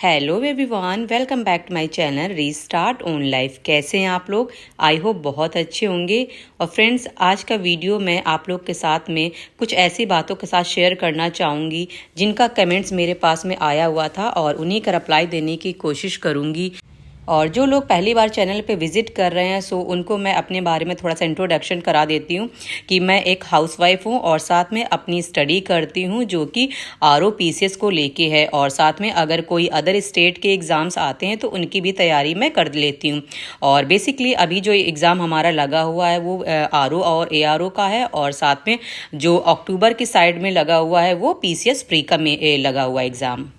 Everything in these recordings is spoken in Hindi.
Hello everyone, welcome back to my channel restart on life. कैसे हैं आप लोग? आई होप बहुत अच्छे होंगे। और फ्रेंड्स, आज का वीडियो मैं आप लोग के साथ में कुछ ऐसी बातों के साथ शेयर करना चाहूँगी जिनका कमेंट्स मेरे पास में आया हुआ था और उन्हीं का रिप्लाई देने की कोशिश करूँगी। और जो लोग पहली बार चैनल पे विजिट कर रहे हैं सो उनको मैं अपने बारे में थोड़ा सा इंट्रोडक्शन करा देती हूँ कि मैं एक हाउसवाइफ हूँ और साथ में अपनी स्टडी करती हूँ जो कि ROPCS को लेके है। और साथ में अगर कोई अदर स्टेट के एग्ज़ाम्स आते हैं तो उनकी भी तैयारी मैं कर लेती हूँ। और बेसिकली अभी जो एग्ज़ाम हमारा लगा हुआ है वो RO और ARO का है, और साथ में जो अक्टूबर की साइड में लगा हुआ है वो PCS प्री का में लगा हुआ एग्ज़ाम।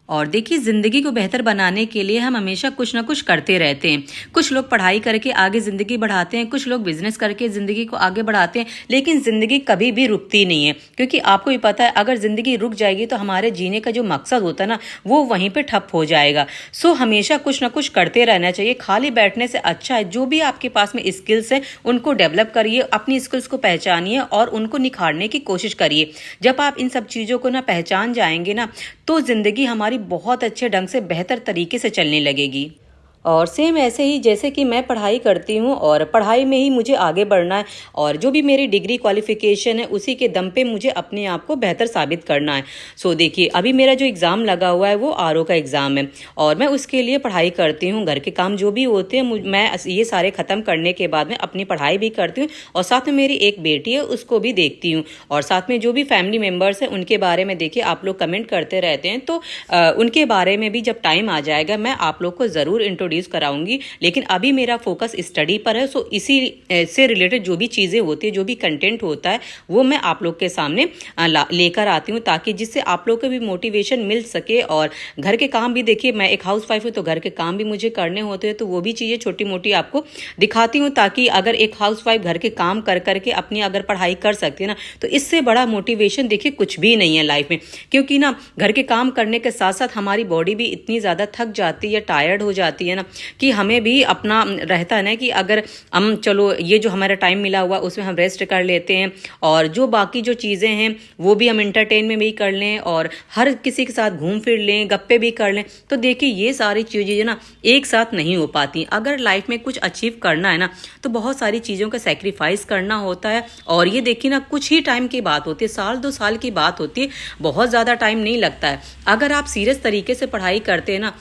और देखिए, ज़िंदगी को बेहतर बनाने के लिए हम हमेशा कुछ ना कुछ करते रहते हैं। कुछ लोग पढ़ाई करके आगे ज़िंदगी बढ़ाते हैं, कुछ लोग बिजनेस करके ज़िंदगी को आगे बढ़ाते हैं, लेकिन ज़िंदगी कभी भी रुकती नहीं है। क्योंकि आपको भी पता है, अगर ज़िंदगी रुक जाएगी तो हमारे जीने का जो मकसद होता है ना, वो वहीं पर ठप हो जाएगा। सो हमेशा कुछ ना कुछ करते रहना चाहिए। खाली बैठने से अच्छा है जो भी आपके पास में स्किल्स हैं उनको डेवलप करिए, अपनी स्किल्स को पहचानिए और उनको निखारने की कोशिश करिए। जब आप इन सब चीज़ों को ना पहचान जाएंगे ना, तो ज़िंदगी हमारी बहुत अच्छे ढंग से बेहतर तरीके से चलने लगेगी। और सेम ऐसे ही जैसे कि मैं पढ़ाई करती हूँ और पढ़ाई में ही मुझे आगे बढ़ना है, और जो भी मेरी डिग्री क्वालिफिकेशन है उसी के दम पे मुझे अपने आप को बेहतर साबित करना है। सो देखिए, अभी मेरा जो एग्ज़ाम लगा हुआ है वो RO का एग्ज़ाम है और मैं उसके लिए पढ़ाई करती हूँ। घर के काम जो भी होते हैं मैं ये सारे ख़त्म करने के बाद में अपनी पढ़ाई भी करती हूँ, और साथ में मेरी एक बेटी है उसको भी देखती हूँ। और साथ में जो भी फैमिली मेम्बर्स हैं उनके बारे में देखिए, आप लोग कमेंट करते रहते हैं तो उनके बारे में भी जब टाइम आ जाएगा मैं आप लोग को ज़रूर इंट्रोड्यूस कराऊंगी। लेकिन अभी मेरा फोकस स्टडी पर है। सो इसी से रिलेटेड जो भी चीज़ें होती है, जो भी कंटेंट होता है, वो मैं आप लोग के सामने लेकर आती हूँ, ताकि जिससे आप लोग को भी मोटिवेशन मिल सके। और घर के काम भी देखिए, मैं एक हाउसवाइफ हूँ तो घर के काम भी मुझे करने होते हैं, तो वो भी चीज़ें छोटी मोटी आपको दिखाती हूँ, ताकि अगर एक हाउसवाइफ घर के काम कर करके अपनी अगर पढ़ाई कर सकती है ना, तो इससे बड़ा मोटिवेशन देखिए कुछ भी नहीं है लाइफ में। क्योंकि ना घर के काम करने के साथ साथ हमारी बॉडी भी इतनी ज़्यादा थक जाती है, टायर्ड हो जाती है ना, कि हमें भी अपना रहता है ना कि अगर हम चलो ये जो हमारा टाइम मिला हुआ उसमें हम रेस्ट कर लेते हैं, और जो बाकी जो चीज़ें हैं वो भी हम एंटरटेनमेंट भी कर लें और हर किसी के साथ घूम फिर लें, गप्पे भी कर लें। तो देखिए, ये सारी चीज़ें जो ना एक साथ नहीं हो पाती। अगर लाइफ में कुछ अचीव करना है ना, तो बहुत सारी चीज़ों का सेक्रीफाइस करना होता है। और ये देखिए ना, कुछ ही टाइम की बात होती है, साल 2 साल की बात होती है, बहुत ज़्यादा टाइम नहीं लगता है। अगर आप सीरियस तरीके से पढ़ाई करते हैं ना,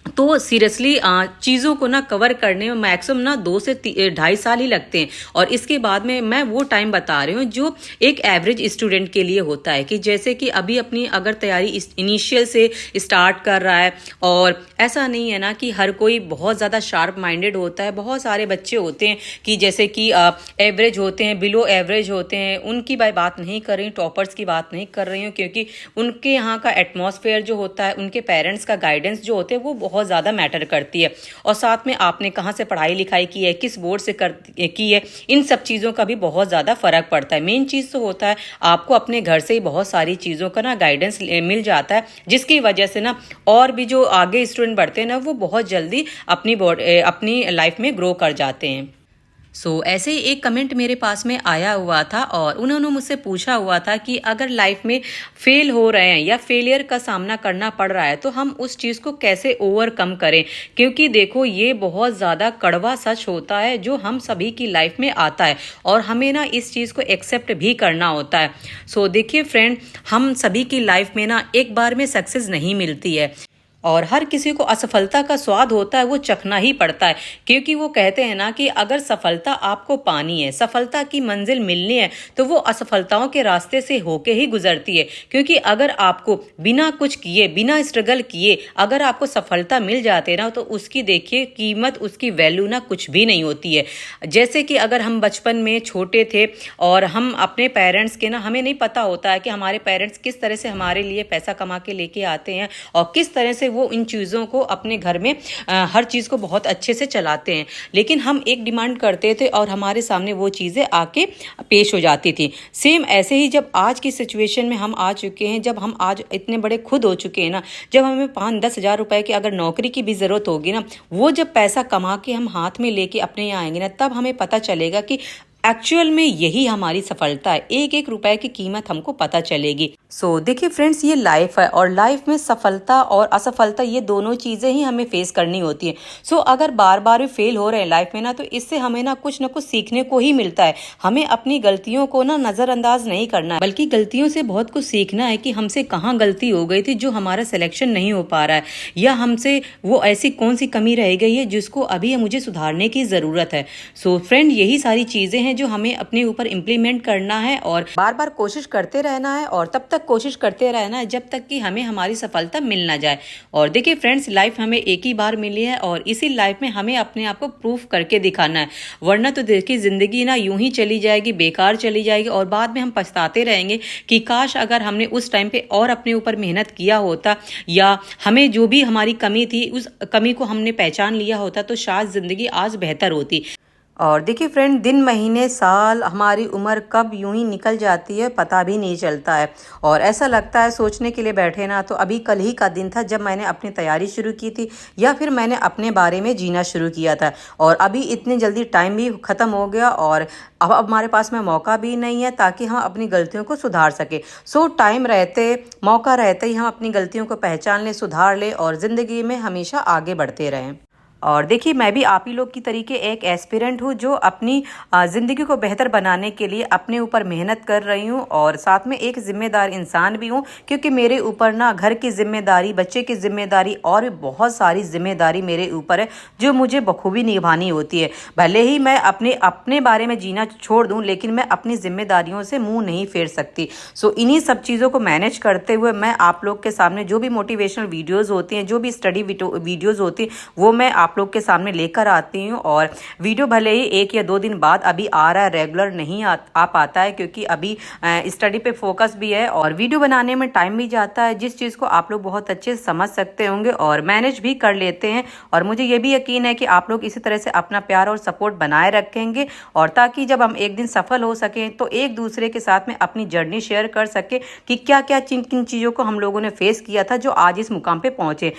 तो सीरियसली चीज़ों को ना कवर करने में मैक्सिमम ना 2 से 2.5 साल ही लगते हैं। और इसके बाद में मैं वो टाइम बता रही हूँ जो एक एवरेज स्टूडेंट के लिए होता है, कि जैसे कि अभी अपनी अगर तैयारी इनिशियल से स्टार्ट कर रहा है, और ऐसा नहीं है ना कि हर कोई बहुत ज़्यादा शार्प माइंडेड होता है। बहुत सारे बच्चे होते हैं कि जैसे कि एवरेज होते हैं, बिलो एवरेज होते हैं। उनकी बात नहीं कर रही हूँ, टॉपर्स की बात नहीं कर रही हूँ, क्योंकि उनके यहाँ का एटमॉस्फेयर जो होता है, उनके पेरेंट्स का गाइडेंस जो होते हैं, वो बहुत ज़्यादा मैटर करती है। और साथ में आपने कहाँ से पढ़ाई लिखाई की है, किस बोर्ड से की है, इन सब चीज़ों का भी बहुत ज़्यादा फर्क पड़ता है। मेन चीज़ तो होता है आपको अपने घर से ही बहुत सारी चीज़ों का ना गाइडेंस मिल जाता है, जिसकी वजह से ना और भी जो आगे स्टूडेंट बढ़ते हैं ना, वो बहुत जल्दी अपनी लाइफ में ग्रो कर जाते हैं। ऐसे ही एक कमेंट मेरे पास में आया हुआ था और उन्होंने मुझसे पूछा हुआ था कि अगर लाइफ में फेल हो रहे हैं या फेलियर का सामना करना पड़ रहा है तो हम उस चीज़ को कैसे ओवरकम करें। क्योंकि देखो, ये बहुत ज़्यादा कड़वा सच होता है जो हम सभी की लाइफ में आता है, और हमें ना इस चीज़ को एक्सेप्ट भी करना होता है। देखिए फ्रेंड, हम सभी की लाइफ में ना एक बार में सक्सेस नहीं मिलती है, और हर किसी को असफलता का स्वाद होता है, वो चखना ही पड़ता है। क्योंकि वो कहते हैं ना कि अगर सफलता आपको पानी है, सफलता की मंजिल मिलनी है, तो वो असफलताओं के रास्ते से होके ही गुजरती है। क्योंकि अगर आपको बिना कुछ किए, बिना स्ट्रगल किए अगर आपको सफलता मिल जाते ना, तो उसकी देखिए कीमत, उसकी वैल्यू ना कुछ भी नहीं होती है। जैसे कि अगर हम बचपन में छोटे थे और हम अपने पेरेंट्स के ना, हमें नहीं पता होता है कि हमारे पेरेंट्स किस तरह से हमारे लिए पैसा कमा के लेके आते हैं, और किस तरह से वो इन चीज़ों को अपने घर में हर चीज़ को बहुत अच्छे से चलाते हैं। लेकिन हम एक डिमांड करते थे और हमारे सामने वो चीज़ें आके पेश हो जाती थी। सेम ऐसे ही जब आज की सिचुएशन में हम आ चुके हैं, जब हम आज इतने बड़े खुद हो चुके हैं ना, जब हमें 5-10 हज़ार रुपए की अगर नौकरी की भी ज़रूरत होगी ना, वो जब पैसा कमा के हम हाथ में लेके अपने यहाँ आएंगे ना, तब हमें पता चलेगा कि एक्चुअल में यही हमारी सफलता है, एक एक रुपए की कीमत हमको पता चलेगी। देखिए फ्रेंड्स, ये लाइफ है और लाइफ में सफलता और असफलता ये दोनों चीज़ें ही हमें फेस करनी होती है। अगर बार बार फेल हो रहे हैं लाइफ में ना, तो इससे हमें ना कुछ सीखने को ही मिलता है। हमें अपनी गलतियों को ना नज़रअंदाज नहीं करना है, बल्कि गलतियों से बहुत कुछ सीखना है कि हमसे कहाँ गलती हो गई थी जो हमारा सिलेक्शन नहीं हो पा रहा है, या हमसे वो ऐसी कौन सी कमी रह गई है जिसको अभी मुझे सुधारने की ज़रूरत है। फ्रेंड, यही सारी चीज़ें हैं जो हमें अपने ऊपर इम्प्लीमेंट करना है और बार बार कोशिश करते रहना है, और तब तक कोशिश करते रहना है जब तक कि हमें हमारी सफलता मिल ना जाए। और देखिए फ्रेंड्स, लाइफ हमें एक ही बार मिली है और इसी लाइफ में हमें अपने आप को प्रूफ करके दिखाना है, वरना तो देखिए जिंदगी ना यूं ही चली जाएगी, बेकार चली जाएगी, और बाद में हम पछताते रहेंगे कि काश अगर हमने उस टाइम पे और अपने ऊपर मेहनत किया होता, या हमें जो भी हमारी कमी थी उस कमी को हमने पहचान लिया होता, तो शायद जिंदगी आज बेहतर होती। और देखिए फ्रेंड, दिन महीने साल हमारी उम्र कब यूं ही निकल जाती है पता भी नहीं चलता है, और ऐसा लगता है सोचने के लिए बैठे ना तो अभी कल ही का दिन था जब मैंने अपनी तैयारी शुरू की थी, या फिर मैंने अपने बारे में जीना शुरू किया था, और अभी इतनी जल्दी टाइम भी ख़त्म हो गया और अब हमारे पास में मौका भी नहीं है ताकि हम अपनी गलतियों को सुधार सके। टाइम रहते, मौका रहते ही हम अपनी गलतियों को पहचान लें, सुधार लें और ज़िंदगी में हमेशा आगे बढ़ते रहें। और देखिए, मैं भी आप ही लोग की तरीके एक एस्पिरेंट हूँ जो अपनी ज़िंदगी को बेहतर बनाने के लिए अपने ऊपर मेहनत कर रही हूँ, और साथ में एक ज़िम्मेदार इंसान भी हूँ, क्योंकि मेरे ऊपर ना घर की जिम्मेदारी, बच्चे की जिम्मेदारी और भी बहुत सारी जिम्मेदारी मेरे ऊपर है जो मुझे बखूबी निभानी होती है। भले ही मैं अपने बारे में जीना छोड़ दूँ, लेकिन मैं अपनी जिम्मेदारियों से मुँह नहीं फेर सकती। इन्हीं सब चीज़ों को मैनेज करते हुए मैं आप लोग के सामने जो भी मोटिवेशनल वीडियोज़ होती हैं, जो भी स्टडी वीडियोज़ होती हैं, वो मैं आप लोग के सामने लेकर आती हूँ। और वीडियो भले ही 1 या 2 दिन बाद अभी आ रहा है, रेगुलर नहीं आ पाता है, क्योंकि अभी स्टडी पे फोकस भी है और वीडियो बनाने में टाइम भी जाता है, जिस चीज़ को आप लोग बहुत अच्छे से समझ सकते होंगे और मैनेज भी कर लेते हैं। और मुझे ये भी यकीन है कि आप लोग इसी तरह से अपना प्यार और सपोर्ट बनाए रखेंगे, और ताकि जब हम एक दिन सफल हो सकें तो एक दूसरे के साथ में अपनी जर्नी शेयर कर सके कि क्या क्या किन किन चीज़ों को हम लोगों ने फेस किया था जो आज इस मुकाम पे पहुंचे।